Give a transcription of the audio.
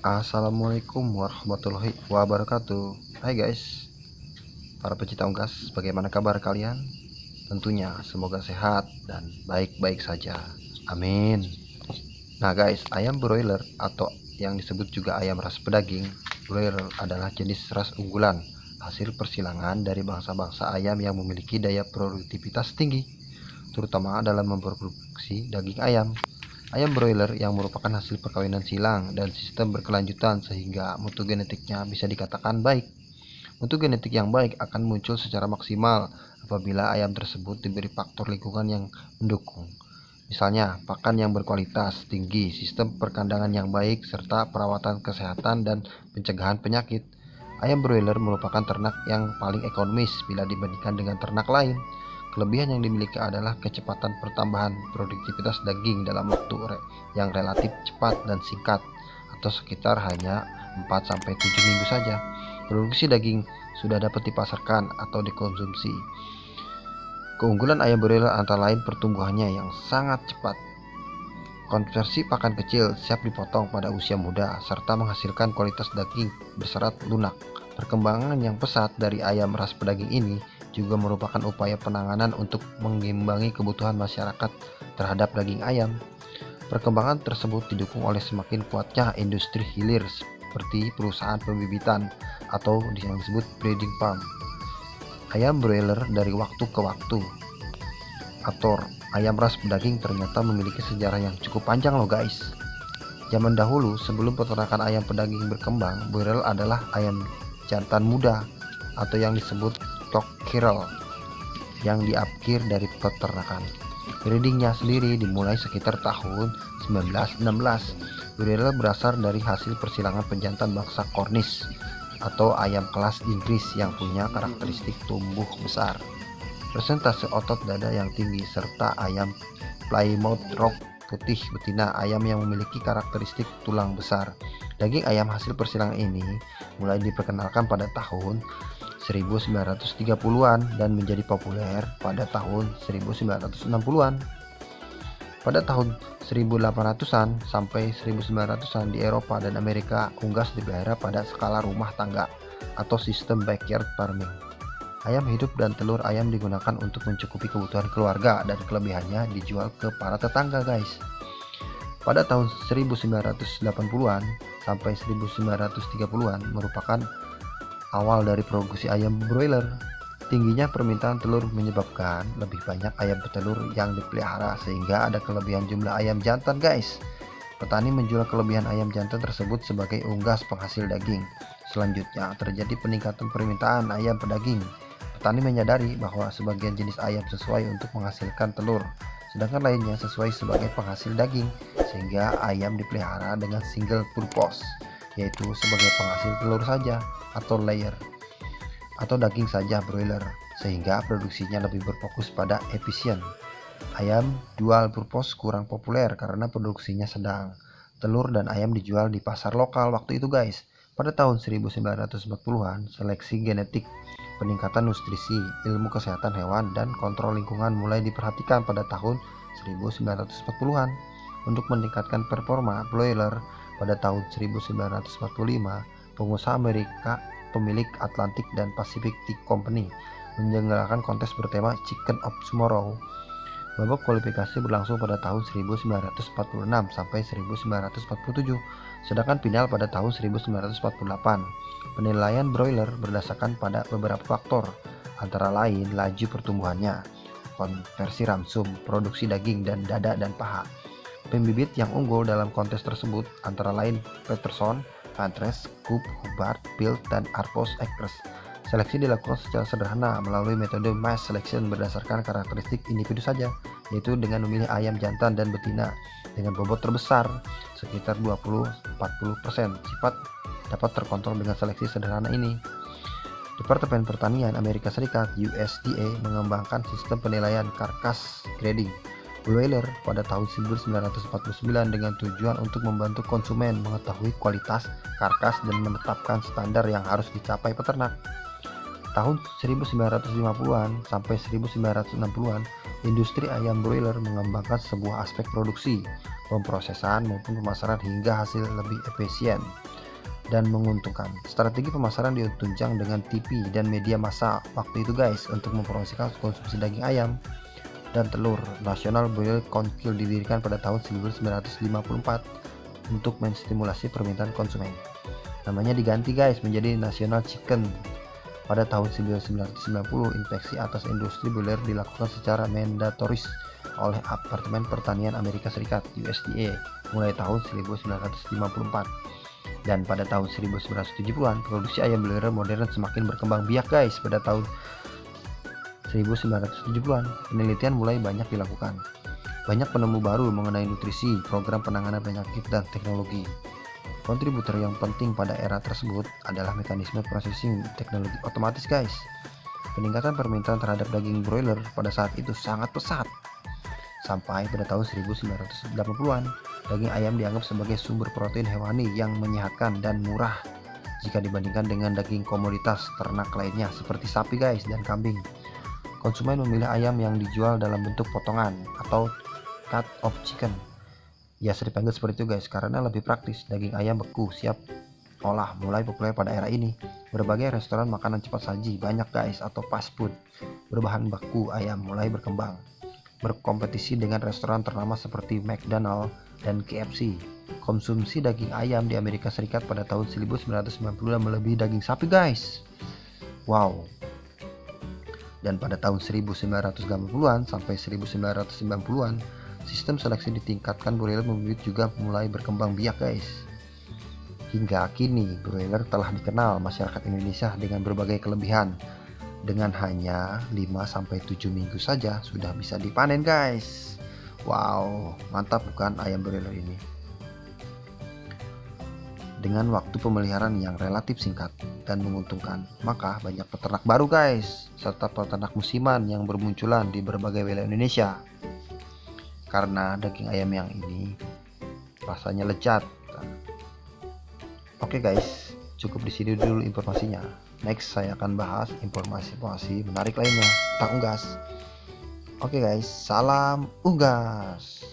Assalamualaikum warahmatullahi wabarakatuh. Hai guys, para pecinta unggas, bagaimana kabar kalian? Tentunya semoga sehat dan baik-baik saja. Amin. Nah guys, ayam broiler atau yang disebut juga ayam ras pedaging broiler adalah jenis ras unggulan hasil persilangan dari bangsa-bangsa ayam yang memiliki daya produktivitas tinggi, terutama dalam memproduksi daging ayam. Ayam broiler yang merupakan hasil perkawinan silang dan sistem berkelanjutan sehingga mutu genetiknya bisa dikatakan baik. Mutu genetik yang baik akan muncul secara maksimal apabila ayam tersebut diberi faktor lingkungan yang mendukung. Misalnya, pakan yang berkualitas tinggi, sistem perkandangan yang baik, serta perawatan kesehatan dan pencegahan penyakit. Ayam broiler merupakan ternak yang paling ekonomis bila dibandingkan dengan ternak lain. Kelebihan yang dimiliki adalah kecepatan pertambahan produktivitas daging dalam waktu yang relatif cepat dan singkat, atau sekitar hanya 4-7 minggu saja. Produksi daging sudah dapat dipasarkan atau dikonsumsi. Keunggulan ayam broiler antara lain pertumbuhannya yang sangat cepat, konversi pakan kecil siap dipotong pada usia muda, serta menghasilkan kualitas daging berserat lunak. Perkembangan yang pesat dari ayam ras pedaging ini juga merupakan upaya penanganan untuk mengimbangi kebutuhan masyarakat terhadap daging ayam. Perkembangan tersebut didukung oleh semakin kuatnya industri hilir seperti perusahaan pembibitan atau yang disebut breeding farm ayam broiler dari waktu ke waktu. Ayam ras pedaging ternyata memiliki sejarah yang cukup panjang loh guys. Zaman dahulu sebelum peternakan ayam pedaging berkembang, broiler adalah ayam jantan muda atau yang disebut cockerel yang diapkir dari peternakan. Breedingnya sendiri dimulai sekitar tahun 1916. Broiler berasal dari hasil persilangan penjantan bangsa Cornish atau ayam kelas Inggris yang punya karakteristik tumbuh besar, persentase otot dada yang tinggi, serta ayam Plymouth Rock putih betina, ayam yang memiliki karakteristik tulang besar. Daging ayam hasil persilangan ini mulai diperkenalkan pada tahun 1930-an dan menjadi populer pada tahun 1960-an. Pada tahun 1800-an sampai 1900-an di Eropa dan Amerika, unggas dipelihara pada skala rumah tangga atau sistem backyard farming. Ayam hidup dan telur ayam digunakan untuk mencukupi kebutuhan keluarga dan kelebihannya dijual ke para tetangga guys. Pada tahun 1980-an sampai 1930-an merupakan awal dari produksi ayam broiler. Tingginya permintaan telur menyebabkan lebih banyak ayam petelur yang dipelihara sehingga ada kelebihan jumlah ayam jantan guys. Petani menjual kelebihan ayam jantan tersebut sebagai unggas penghasil daging. Selanjutnya terjadi peningkatan permintaan ayam pedaging. Petani menyadari bahwa sebagian jenis ayam sesuai untuk menghasilkan telur, sedangkan lainnya sesuai sebagai penghasil daging, sehingga ayam dipelihara dengan single purpose, yaitu sebagai penghasil telur saja atau layer, atau daging saja broiler, sehingga produksinya lebih berfokus pada efisien. Ayam dual purpose kurang populer karena produksinya sedang. Telur dan ayam dijual di pasar lokal waktu itu guys. Pada tahun 1940-an, seleksi genetik, peningkatan nutrisi, ilmu kesehatan hewan, dan kontrol lingkungan mulai diperhatikan pada tahun 1940-an. Untuk meningkatkan performa broiler, pada tahun 1945, pengusaha Amerika pemilik Atlantic dan Pacific Tea Company menyelenggarakan kontes bertema Chicken of Tomorrow. Babak kualifikasi berlangsung pada tahun 1946 sampai 1947, sedangkan final pada tahun 1948. Penilaian broiler berdasarkan pada beberapa faktor, antara lain laju pertumbuhannya, konversi ramsum, produksi daging dan dada dan paha. Pembibit yang unggul dalam kontes tersebut antara lain Peterson, Huntress, Coop, Hubbard, Bill, dan Arpos Acres. Seleksi dilakukan secara sederhana melalui metode mass selection berdasarkan karakteristik individu saja, yaitu dengan memilih ayam jantan dan betina dengan bobot terbesar sekitar 20-40%. Sifat dapat terkontrol dengan seleksi sederhana ini. Departemen Pertanian Amerika Serikat (USDA) mengembangkan sistem penilaian karkas grading broiler pada tahun 1949 dengan tujuan untuk membantu konsumen mengetahui kualitas karkas dan menetapkan standar yang harus dicapai peternak. Tahun 1950-an sampai 1960-an, industri ayam broiler mengembangkan sebuah aspek produksi, pemrosesan maupun pemasaran hingga hasil lebih efisien dan menguntungkan. Strategi pemasaran ditunjang dengan TV dan media massa waktu itu guys untuk mempromosikan konsumsi daging ayam dan telur. National Broiler Council didirikan pada tahun 1954 untuk menstimulasi permintaan konsumen. Namanya diganti guys menjadi National Chicken. Pada tahun 1990, inspeksi atas industri broiler dilakukan secara mandatoris oleh Departemen Pertanian Amerika Serikat (USDA) mulai tahun 1954. Dan pada tahun 1970-an, produksi ayam broiler modern semakin berkembang biak guys. Pada tahun 1970-an, penelitian mulai banyak dilakukan. Banyak penemu baru mengenai nutrisi, program penanganan penyakit, dan teknologi. Kontributor yang penting pada era tersebut adalah mekanisme processing teknologi otomatis guys. Peningkatan permintaan terhadap daging broiler pada saat itu sangat pesat. Sampai pada tahun 1980-an, daging ayam dianggap sebagai sumber protein hewani yang menyehatkan dan murah jika dibandingkan dengan daging komoditas ternak lainnya seperti sapi guys dan kambing. Konsumen memilih ayam yang dijual dalam bentuk potongan atau cut of chicken. Ya sering dipanggil seperti itu guys karena lebih praktis. Daging ayam beku siap olah mulai populer pada era ini. Berbagai restoran makanan cepat saji banyak guys atau fast food berbahan baku ayam mulai berkembang, berkompetisi dengan restoran ternama seperti McDonald dan KFC. Konsumsi daging ayam di Amerika Serikat pada tahun 1990 melebihi daging sapi guys. Wow. Dan pada tahun 1980-an sampai 1990-an, sistem seleksi ditingkatkan broiler membibit juga mulai berkembang biak guys. Hingga kini broiler telah dikenal masyarakat Indonesia dengan berbagai kelebihan. Dengan hanya 5-7 minggu saja sudah bisa dipanen guys. Wow, mantap bukan ayam broiler ini? Dengan waktu pemeliharaan yang relatif singkat dan menguntungkan, maka banyak peternak baru guys, serta peternak musiman yang bermunculan di berbagai wilayah Indonesia. Karena daging ayam yang ini rasanya lezat. Oke guys, cukup di sini dulu informasinya. Next saya akan bahas informasi menarik lainnya tentang unggas. Oke guys, salam unggas.